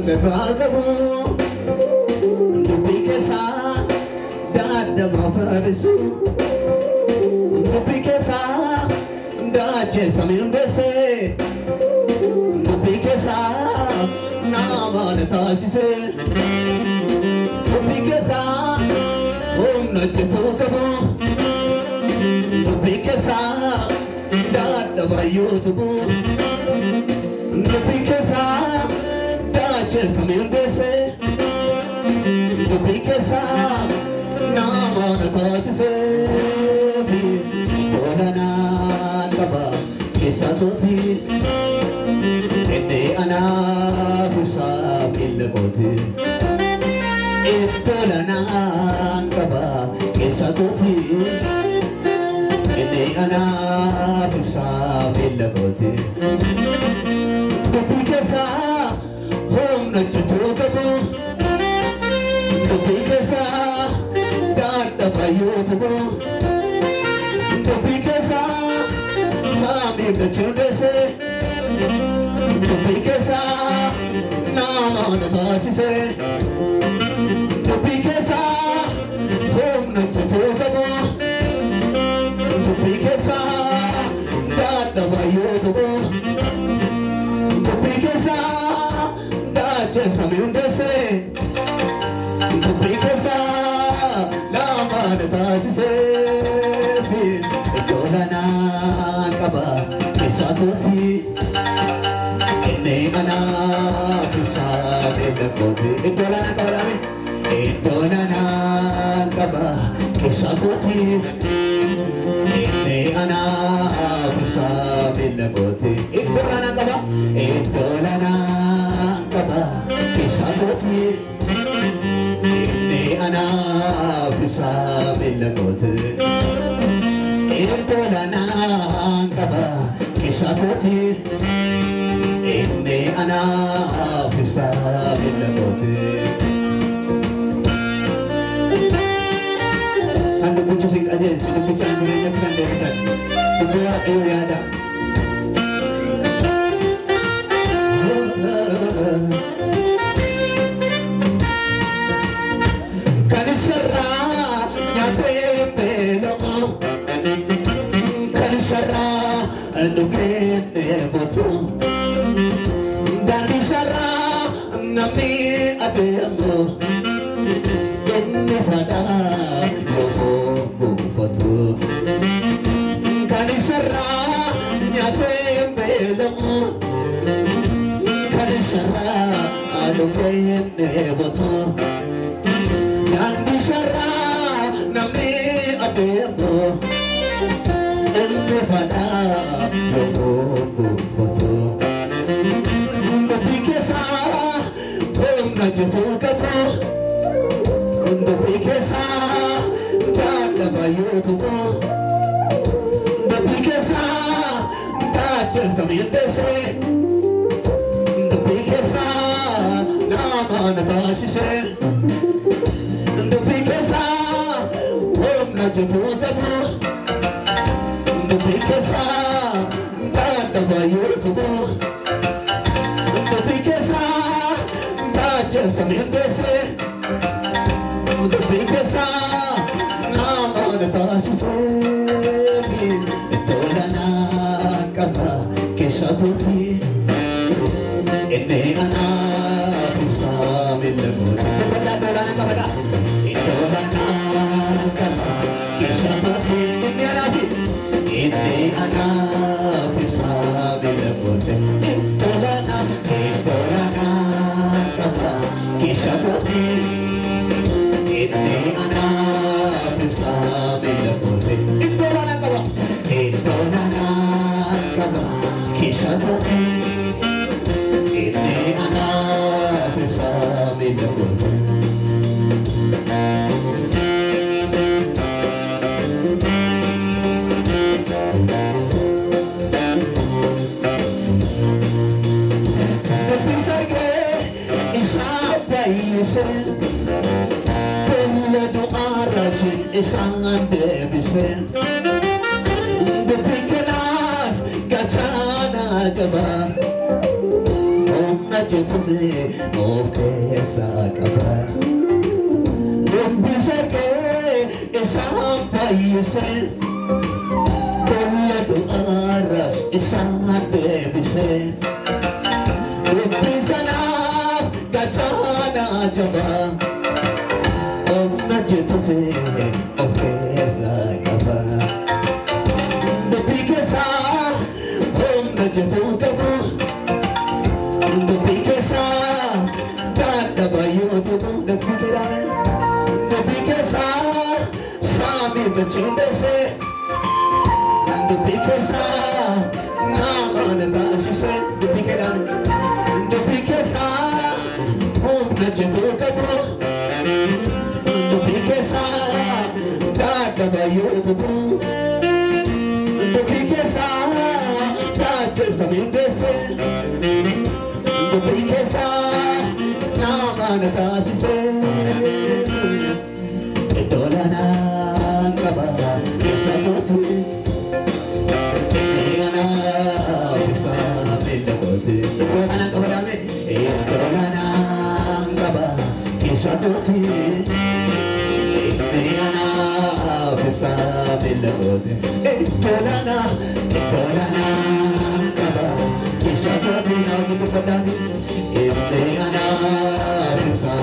Bebazabu Dubikesa Dada Mafarisu Dubikesa Dache Samindese Dubikesa Naman Tasise Dubikesa Om Nachitukabu Dubikesa Dada Bayutubu Dubikesa Dache Samindese Dubikesa Naman Tasise Dolana Kaba Kisatoti Ene Ana Fusa Bilboti Dolana Kaba Kisatoti Ene Ana Fusa Bilboti Dubikesa Hom Nachitukabu Dubikesa Dada Bayutubu Dubikesa Sami Nachudese Dubikesa Naman Tasise Dubikesa Hom Nachitukabu Dubikesa Dada Bayutubu Dubikesa Dache Samindese Dubikesa Naman Tasise Dolana Kaba Kisatoti Ene Ana Fusa Bilboti Dolana Kaba Dolana Kaba Kisatoti Ene Ana Fusa Bilboti Dolana Kaba Dolana Kaba Kisatoti Ene Ana Fusa Bilboti Dolana Kaba Kisatoti Ene Ana Fusa Bilboti Ando punya sing aja, sudah bicara dirinya bukan dekat. Berdua ada. Kanisara nyate pelo, kanisara dukene botu, kanisara nami ademo, enne fada. Kanisara nyate pelo, kanisara dukene botu. Kanisara nami ademo, enne fada. Dubikesa Om Nachitukabu Dubikesa Dada Bayutubu Dubikesa Dache Samindese Dubikesa Naman Tasise Dubikesa Om Nachitukabu Dubikesa Dada Bayutubu Dubikesa Dache Samindese Dubikesa Naman Tasise Dolana Kaba Kisatoti Ene Ana Fusa Bilboti Dolana Kaba Dolana Kaba Kisatoti Ene Ana Fusa Bilboti Dolana Kaba Kisatoti Ene Ana Fusa Bilboti Dolana Kaba Kisatoti Ene Ana Fusa Bilboti Isang debisen Dupikanaf Gachana jaba Om جتزي موكي ساكبا بسركي إسان فايسين كل دعارس إسان بيبسين بسنا كتانا جبا جتزي موكي ساكبا بيكسا جتو كبو بيكسا دابا يوتو نفكران بيكسا سامي بتشمبسي بيكسا نامان تاسيسي بيكران بيكسا هم جتو كبو بيكسا دابا يوتو بيكسا Sabindese, Bikesa, Naman Tasise, Dolana, Kaba, Kesapoti, Dolana, Pilapoti, Dolana Kabame, Dolana, Kaba, Kesapoti, Dolana, Pilapoti, Dolana, Dolana. Sabina gitu padani Indana Bisa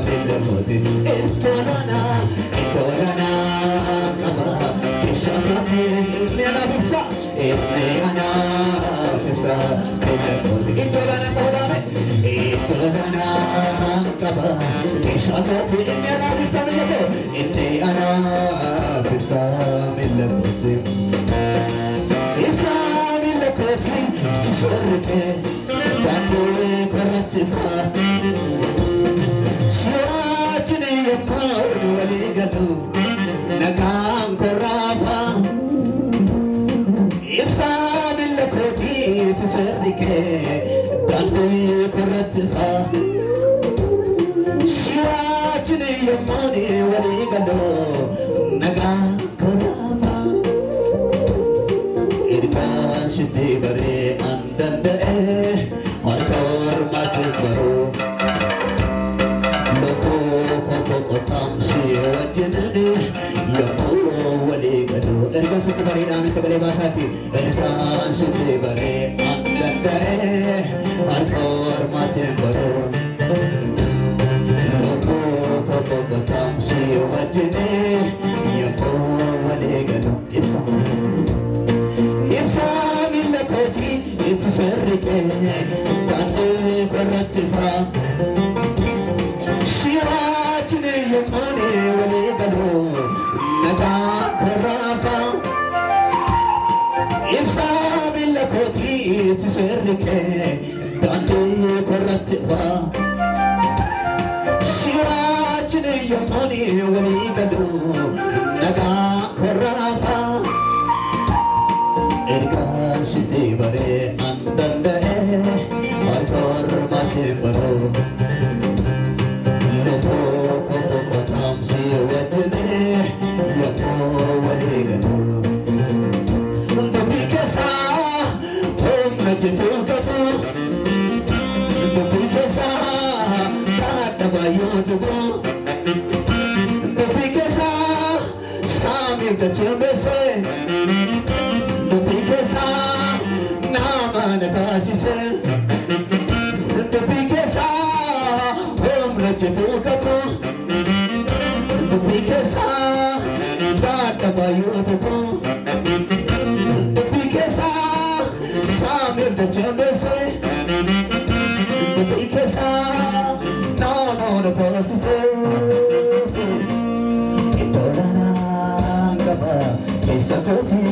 Bilamodi Indana Kaba Bisa Kati Indana Bisa Indana Bisa Bilamodi Indana Kodame Indana Kaba Bisa Kati Indana Bisa Bilamodi Indana Bisa Bilamodi تسرقه بعدين كرتفها سواجني يمر ولي قلو نقام كرافا يبسام اللكوتي تسرقه بعدين كرتفها سواجني يمر ولي قلو نقام كرافا Shiti bare andande harkar matbaru loko koto tam shi wajnani yamu wali gadu erga shiti bare nami sagale basati erga shiti bare andande harkar matbaru loko koto tam shi wajnani yamu wali gadu ibsa تسرقه بعدين كرتفها سيراتني يماني ولي قلو نقا كرافا يبسا باللكوتي تسرقه بعدين كرتفها سيراتني يماني ولي قلو نقا كرافا Erga Shiti bare andande harkar matbaru lobo koto tam si wajne yapo waliganu Bikesa hom najtu kapu Bikesa taba yutubu Bikesa sami bachembese Bikesa naman tasise Bikesa hom rajtu kapu Bikesa data bayutubu Bikesa samir dachambese Bikesa naman tasise Dolana kaba kesakoti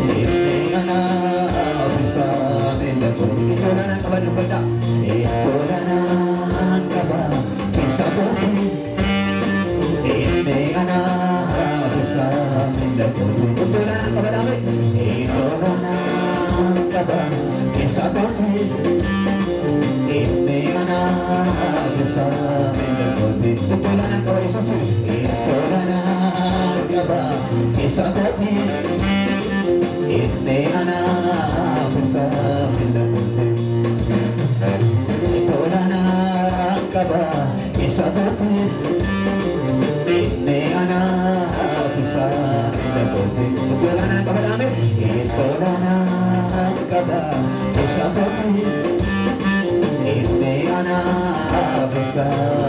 Indana bisa bilakoti Indana kaba nubada Indana kaba kesakoti Indana bisa bilakoti Indana kaba nami Indana kaba kesakoti Indana bisa bilakoti Indana kaba isosu Indana kaba kesakoti Ini anak bersama qaba keessa kooti inni anaaf ibsa miila kooti iddoo olaanaa qaba dhaame iddoo olaanaa qaba keessa kooti inni anaaf ibsa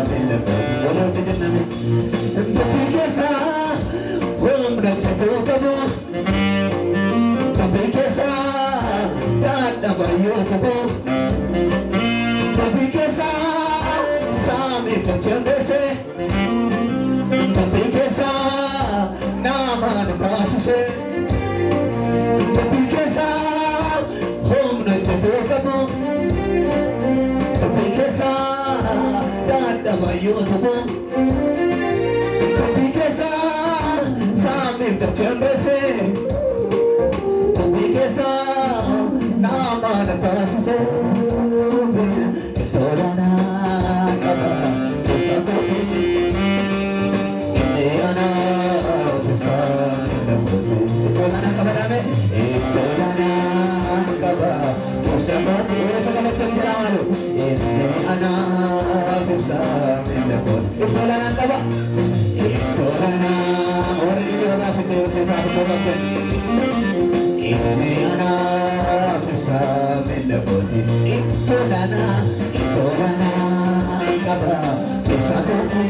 miila kooti waloo jajjanname dubbii keessa humna jechuu qabu dubbii keessa dadhabayyoo qabu dubbii keessa saamii fachandese dubbii keessa namaan baasise dubbii keessa humna jechuu qabu dubbii keessa dadhabayyoo qabu dubbii keessa saamii fachandese dubbii keessa namaan baasise Tolana kaba kesakoti Indiana kusa Tolana kaba dame Tolana kaba kesakoti Esa kaba cendera malu Indiana kusa Tolana kaba Tolana Orang ini orang sedih saya satu kotak Indiana kusa Tolana Tolana kaba kesakoti